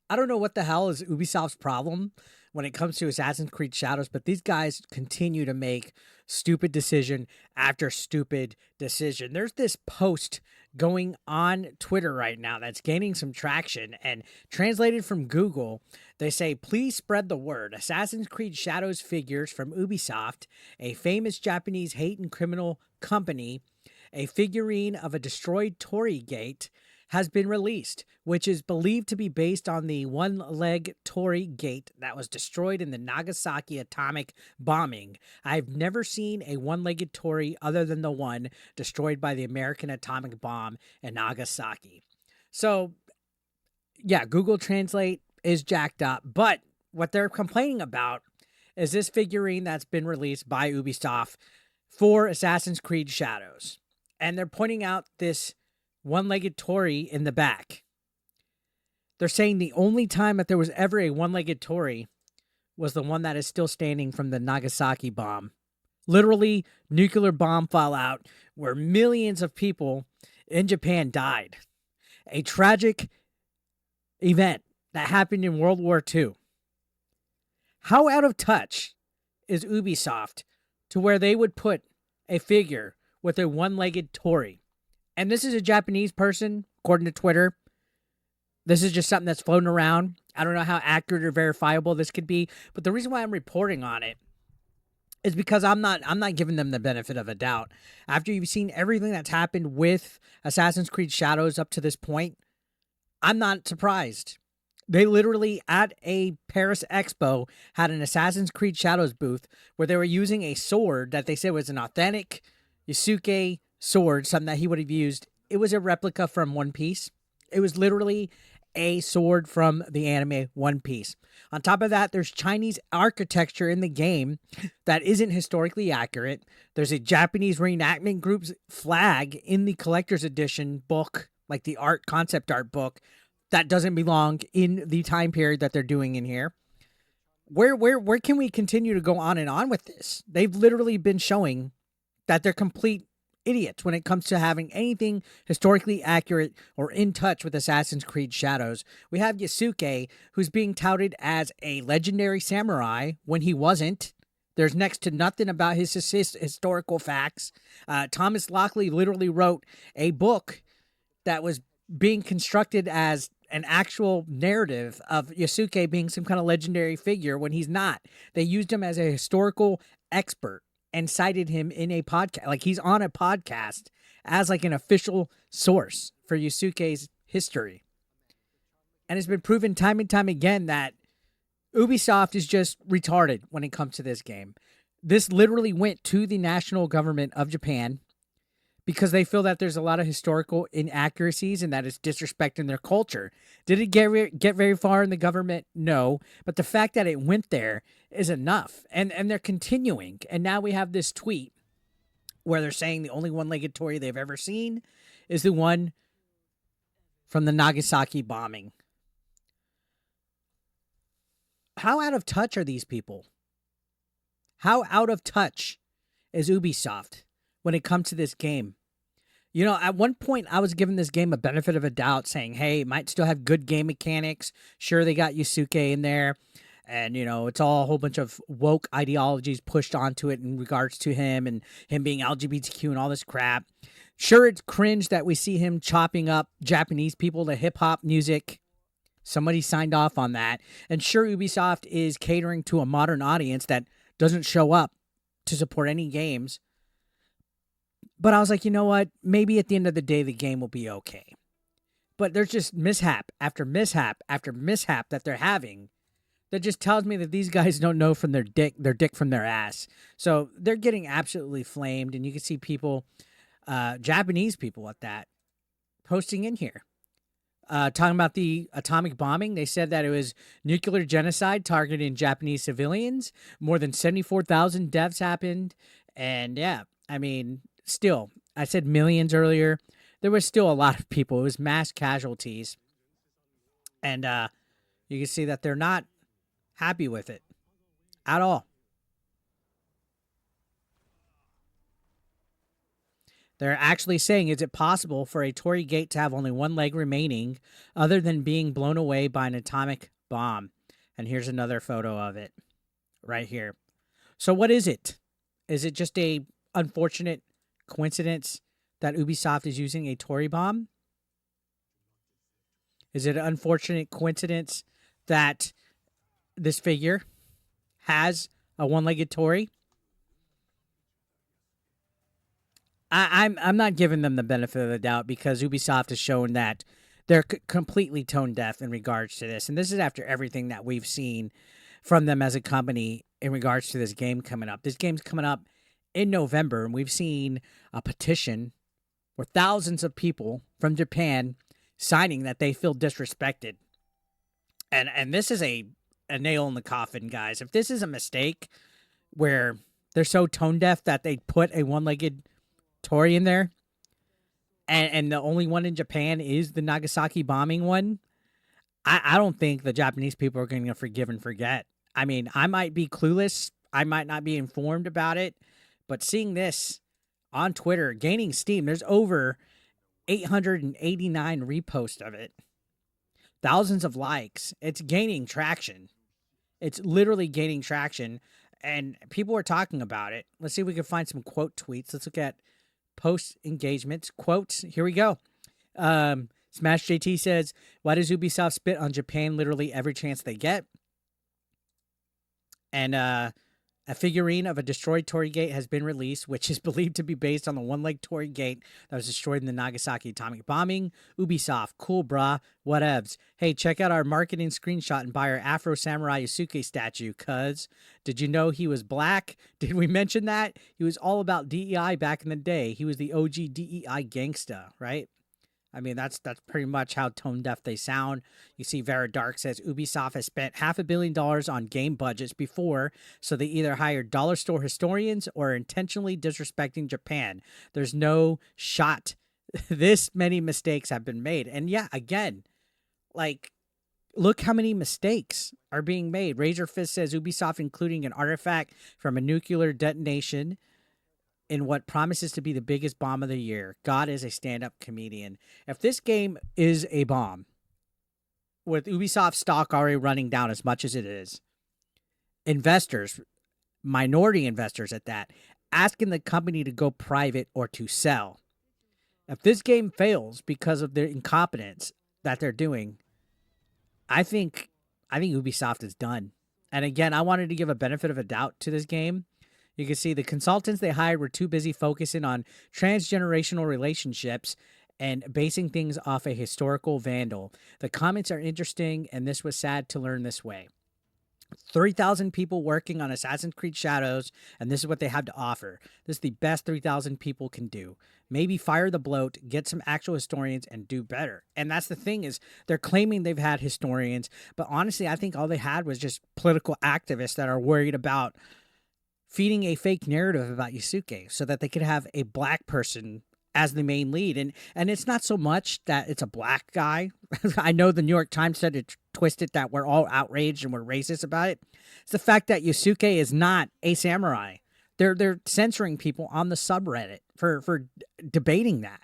I don't know what the hell is Ubisoft's problem when it comes to Assassin's Creed Shadows, but these guys continue to make stupid decision after stupid decision. There's this post going on Twitter right now that's gaining some traction, and translated from Google, they say, please spread the word. Assassin's Creed Shadows figures from Ubisoft, a famous Japanese hate and criminal company, a figurine of a destroyed Torii gate, has been released, which is believed to be based on the one-leg Torii gate that was destroyed in the Nagasaki atomic bombing. I've never seen a one-legged Torii other than the one destroyed by the American atomic bomb in Nagasaki. So, yeah, Google Translate is jacked up, but what they're complaining about is this figurine that's been released by Ubisoft for Assassin's Creed Shadows. And they're pointing out this one-legged Torii in the back. They're saying the only time that there was ever a one-legged Torii was the one that is still standing from the Nagasaki bomb. Literally, nuclear bomb fallout where millions of people in Japan died. A tragic event that happened in World War II. How out of touch is Ubisoft to where they would put a figure with a one-legged Torii? And this is a Japanese person, according to Twitter. This is just something that's floating around. I don't know how accurate or verifiable this could be, but the reason why I'm reporting on it is because I'm not giving them the benefit of a doubt. After you've seen everything that's happened with Assassin's Creed Shadows up to this point, I'm not surprised. They literally, at a Paris Expo, had an Assassin's Creed Shadows booth where they were using a sword that they said was an authentic Yasuke sword, something that he would have used. It was a replica from One Piece. It was literally a sword from the anime One Piece. On top of that, there's Chinese architecture in the game that isn't historically accurate. There's a Japanese reenactment group's flag in the collector's edition book, like the art concept art book, that doesn't belong in the time period that they're doing in here. Where can we continue to go on and on with this? They've literally been showing that they're complete idiots when it comes to having anything historically accurate or in touch with Assassin's Creed Shadows. We have Yasuke, who's being touted as a legendary samurai when he wasn't. There's next to nothing about his historical facts. Thomas Lockley literally wrote a book that was being constructed as an actual narrative of Yasuke being some kind of legendary figure when he's not. They used him as a historical expert and cited him in a podcast. Like, he's on a podcast as like an official source for Yusuke's history. And it's been proven time and time again that Ubisoft is just retarded when it comes to this game. This literally went to the national government of Japan because they feel that there's a lot of historical inaccuracies and that it's disrespecting their culture. Did it get very far in the government? No. But the fact that it went there is enough. And they're continuing. And now we have this tweet where they're saying the only one-legged Torii they've ever seen is the one from the Nagasaki bombing. How out of touch are these people? How out of touch is Ubisoft when it comes to this game? You know, at one point, I was giving this game a benefit of a doubt, saying, hey, it might still have good game mechanics. Sure, they got Yasuke in there. And, you know, it's all a whole bunch of woke ideologies pushed onto it in regards to him and him being LGBTQ and all this crap. Sure, it's cringe that we see him chopping up Japanese people to hip-hop music. Somebody signed off on that. And sure, Ubisoft is catering to a modern audience that doesn't show up to support any games. But I was like, you know what? Maybe at the end of the day, the game will be okay. But there's just mishap after mishap after mishap that they're having that just tells me that these guys don't know from their dick from their ass. So they're getting absolutely flamed. And you can see people, Japanese people at that, posting in here. Talking about the atomic bombing, they said that it was nuclear genocide targeting Japanese civilians. More than 74,000 deaths happened. And yeah, I mean, still, I said millions earlier. There was still a lot of people. It was mass casualties. And you can see that they're not happy with it at all. They're actually saying, is it possible for a Torii gate to have only one leg remaining other than being blown away by an atomic bomb? And here's another photo of it right here. So what is it? Is it just a unfortunate coincidence that Ubisoft is using a Torii bomb? Is it an unfortunate coincidence that this figure has a one-legged Torii? I'm not giving them the benefit of the doubt because Ubisoft has shown that they're completely tone deaf in regards to this, and this is after everything that we've seen from them as a company in regards to this game coming up. This game's coming up in November, and we've seen a petition where thousands of people from Japan signing that they feel disrespected, and this is a nail in the coffin, guys. If this is a mistake where they're so tone deaf that they put a one-legged Torii in there, and the only one in Japan is the Nagasaki bombing one, I don't think the Japanese people are going to forgive and forget. I mean, I might be clueless. I might not be informed about it. But seeing this on Twitter, gaining steam, there's over 889 reposts of it. Thousands of likes. It's gaining traction. It's literally gaining traction. And people are talking about it. Let's see if we can find some quote tweets. Let's look at post engagements. Quotes. Here we go. Smash JT says, why does Ubisoft spit on Japan literally every chance they get? And a figurine of a destroyed Torii gate has been released, which is believed to be based on the one-leg Torii gate that was destroyed in the Nagasaki atomic bombing. Ubisoft, cool brah, whatevs. Hey, check out our marketing screenshot and buy our Afro Samurai Yasuke statue, cuz. Did you know he was black? Did we mention that? He was all about DEI back in the day. He was the OG DEI gangsta, right? I mean, that's pretty much how tone deaf they sound. You see, Vera Dark says Ubisoft has spent $500 million on game budgets before, so they either hired dollar store historians or are intentionally disrespecting Japan. There's no shot this many mistakes have been made. And yeah, again, like, look how many mistakes are being made. Razor Fist says Ubisoft including an artifact from a nuclear detonation in what promises to be the biggest bomb of the year. God is a stand-up comedian. If this game is a bomb, with Ubisoft stock already running down as much as it is, investors, minority investors at that, asking the company to go private or to sell. If this game fails because of their incompetence that they're doing, I think Ubisoft is done. And again, I wanted to give a benefit of a doubt to this game. You can see the consultants they hired were too busy focusing on transgenerational relationships and basing things off a historical vandal. The comments are interesting, and this was sad to learn this way. 3,000 people working on Assassin's Creed Shadows, and this is what they have to offer. This is the best 3,000 people can do. Maybe fire the bloat, get some actual historians, and do better. And that's the thing is they're claiming they've had historians, but honestly, I think all they had was just political activists that are worried about feeding a fake narrative about Yasuke so that they could have a black person as the main lead. And it's not so much that it's a black guy. I know the New York Times said it twisted that we're all outraged and we're racist about it. It's the fact that Yasuke is not a samurai. They're censoring people on the subreddit for debating that.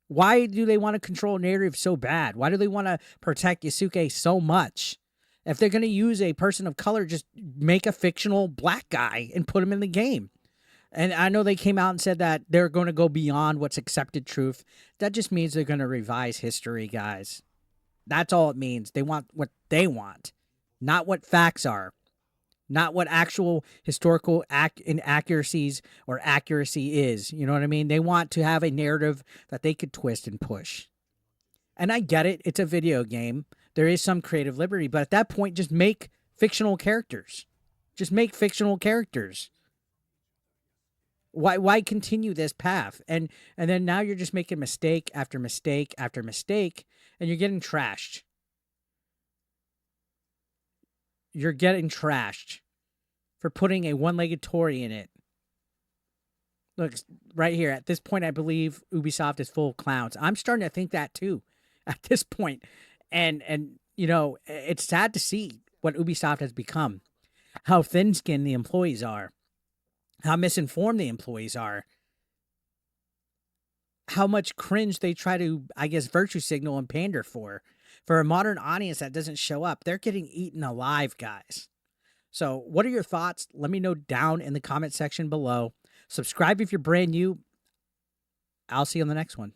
Why do they want to control narrative so bad? Why do they want to protect Yasuke so much? If they're going to use a person of color, just make a fictional black guy and put him in the game. And I know they came out and said that they're going to go beyond what's accepted truth. That just means they're going to revise history, guys. That's all it means. They want what they want, not what facts are, not what actual historical inaccuracies or accuracy is. You know what I mean? They want to have a narrative that they could twist and push. And I get it. It's a video game. There is some creative liberty, but at that point, just make fictional characters. Just make fictional characters. Why continue this path? And then now you're just making mistake after mistake after mistake, and you're getting trashed. You're getting trashed for putting a one-legged Torii in it. Look, right here. At this point, I believe Ubisoft is full of clowns. I'm starting to think that too at this point. And you know, it's sad to see what Ubisoft has become, how thin-skinned the employees are, how misinformed the employees are. how much cringe they try to, I guess, virtue signal and pander for. For a modern audience that doesn't show up, they're getting eaten alive, guys. So, what are your thoughts? Let me know down in the comment section below. Subscribe if you're brand new. I'll see you on the next one.